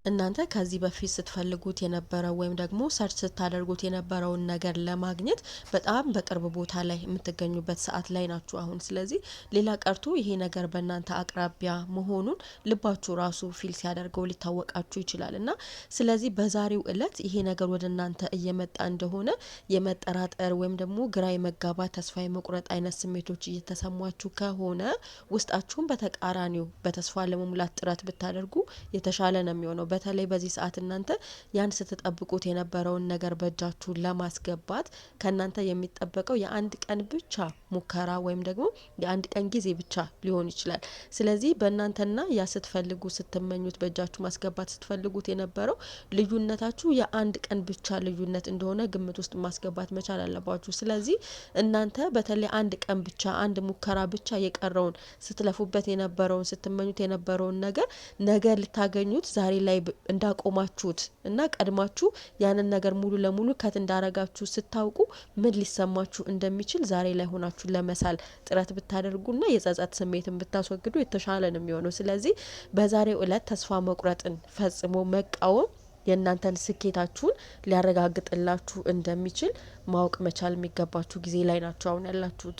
እናንተ ከዚህ በፊት ስትፈልጉት የነበረው ወይም ደግሞ ሰርች ስታደርጉት የነበረውን ነገር ለማግኘት በጣም በቅርብ ቦታ ላይ የምትገኙበት ሰዓት ላይ ናችሁ አሁን። ስለዚህ ሌላ ቀርቶ ይሄ ነገር በእናንተ አቅራቢያ መሆኑን ልባችሁ ራሱ ፊል ሲያደርገው ሊታወቃችሁ ይችላል። እና ስለዚህ በዛሬው እለት ይሄ ነገር ወደ እናንተ እየመጣ እንደሆነ የመጠራጠር ወይም ደግሞ ግራ የመጋባት ተስፋ የመቁረጥ አይነት ስሜቶች እየተሰሟችሁ ከሆነ ውስጣችሁን በተቃራኒው በተስፋ ለመሙላት ጥረት ብታደርጉ የተሻለ ነው የሚሆነው። በተለይ በዚህ ሰዓት እናንተ ያን ስትጠብቁት የነበረውን ነገር በእጃችሁ ለማስገባት ከእናንተ የሚጠበቀው የአንድ ቀን ብቻ ሙከራ ወይም ደግሞ የአንድ ቀን ጊዜ ብቻ ሊሆን ይችላል። ስለዚህ በእናንተና ያ ስትፈልጉ ስትመኙት በእጃችሁ ማስገባት ስትፈልጉት የነበረው ልዩነታችሁ የአንድ ቀን ብቻ ልዩነት እንደሆነ ግምት ውስጥ ማስገባት መቻል አለባችሁ። ስለዚህ እናንተ በተለይ አንድ ቀን ብቻ አንድ ሙከራ ብቻ የቀረውን ስትለፉበት የነበረውን ስትመኙት የነበረውን ነገር ነገ ልታገኙት ዛሬ ላይ እንዳቆማችሁት እና ቀድማችሁ ያንን ነገር ሙሉ ለሙሉ ከት እንዳረጋችሁ ስታውቁ ምን ሊሰማችሁ እንደሚችል ዛሬ ላይ ሆናችሁ ለመሳል ጥረት ብታደርጉና የጸጸት ስሜትን ብታስወግዱ የተሻለ ነው የሚሆነው። ስለዚህ በዛሬው እለት ተስፋ መቁረጥን ፈጽሞ መቃወም የእናንተን ስኬታችሁን ሊያረጋግጥላችሁ እንደሚችል ማወቅ መቻል የሚገባችሁ ጊዜ ላይ ናችሁ አሁን ያላችሁት።